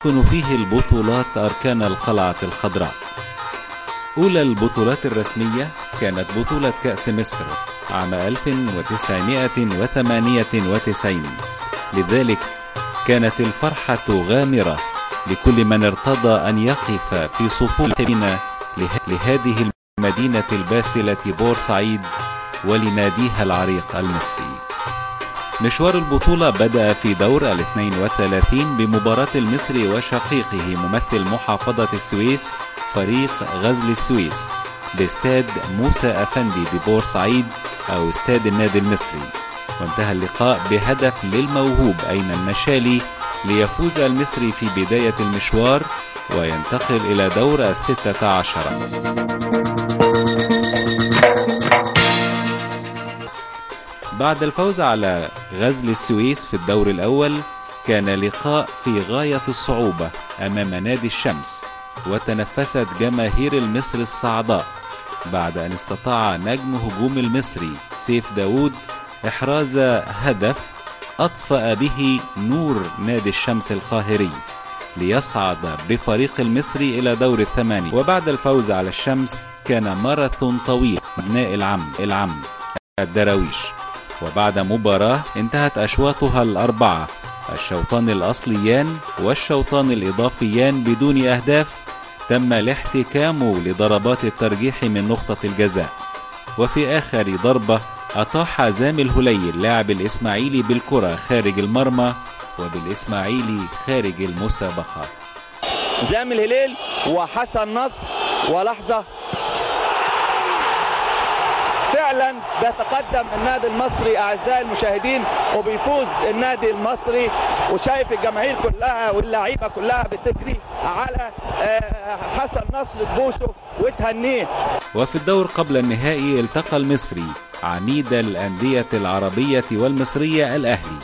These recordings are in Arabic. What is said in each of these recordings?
يكون فيه البطولات أركان القلعة الخضراء. أولى البطولات الرسمية كانت بطولة كأس مصر عام 1998، لذلك كانت الفرحة غامرة لكل من ارتضى أن يقف في صفوف لهذه المدينة الباسلة بورسعيد ولناديها العريق المصري. مشوار البطولة بدأ في دور 32 بمباراة المصري وشقيقه ممثل محافظة السويس فريق غزل السويس باستاد موسى أفندي ببورسعيد أو استاد النادي المصري، وانتهى اللقاء بهدف للموهوب أيمن مشالي ليفوز المصري في بداية المشوار وينتقل إلى دور 16. بعد الفوز على غزل السويس في الدور الأول كان لقاء في غاية الصعوبة أمام نادي الشمس، وتنفست جماهير المصري الصعداء بعد أن استطاع نجم هجوم المصري سيف داود إحراز هدف أطفأ به نور نادي الشمس القاهري ليصعد بفريق المصري إلى دور الثمانية. وبعد الفوز على الشمس كان ماراثون طويل أبناء العم الدراويش، وبعد مباراة انتهت أشواطها الأربعة، الشوطان الأصليان والشوطان الإضافيان بدون أهداف، تم الاحتكام لضربات الترجيح من نقطة الجزاء. وفي آخر ضربة أطاح زامي الهليل لاعب الإسماعيلي بالكرة خارج المرمى وبالإسماعيلي خارج المسابقة. زامي الهليل وحسن نصر، ولحظة فعلا بيتقدم النادي المصري اعزائي المشاهدين وبيفوز النادي المصري، وشايف الجماهير كلها واللعيبه كلها بتجري على حسن نصر تبوسه وتهنيه. وفي الدور قبل النهائي التقى المصري عميد الأندية العربية والمصرية الأهلي،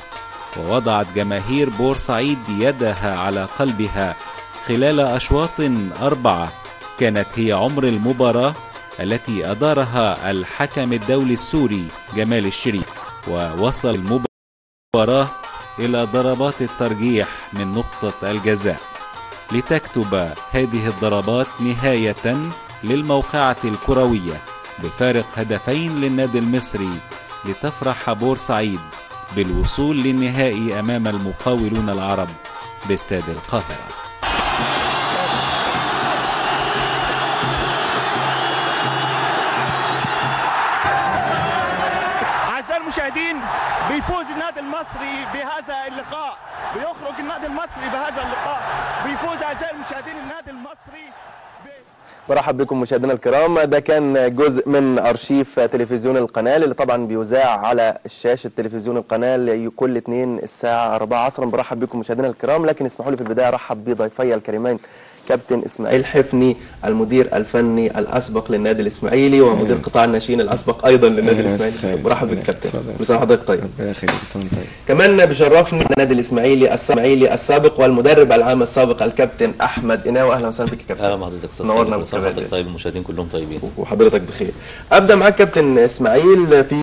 ووضعت جماهير بورسعيد يدها على قلبها خلال أشواط 4 كانت هي عمر المباراة التي أدارها الحكم الدولي السوري جمال الشريف، ووصل المباراة إلى ضربات الترجيح من نقطة الجزاء لتكتب هذه الضربات نهاية للموقعة الكروية بفارق هدفين للنادي المصري، لتفرح بورسعيد بالوصول للنهائي أمام المقاولون العرب باستاد القاهرة. المشاهدين بيفوز النادي المصري بهذا اللقاء، بيخرج النادي المصري بهذا اللقاء، بيفوز اعزائي المشاهدين النادي المصري. برحب بكم مشاهدينا الكرام. ده كان جزء من ارشيف تلفزيون القناه اللي طبعا بيذاع على شاشه تلفزيون القناه كل اثنين الساعه 4 عصرا. برحب بكم مشاهدينا الكرام، لكن اسمحوا لي في البدايه ارحب بضيفي الكريمين كابتن اسماعيل حفني المدير الفني الاسبق للنادي الاسماعيلي ومدير قطاع الناشئين الاسبق ايضا للنادي الاسماعيلي. برحب بك كابتن، كل سنه وحضرتك طيب. ربنا يخليك. طيب. كمان بيشرفني النادي الاسماعيلي السابق والمدرب العام السابق الكابتن احمد إناوي. اهلا وسهلا بك يا كابتن. اهلا بحضرتك استاذ. نورنا حضرتك طيب، المشاهدين كلهم طيبين وحضرتك بخير. ابدا معاك كابتن اسماعيل في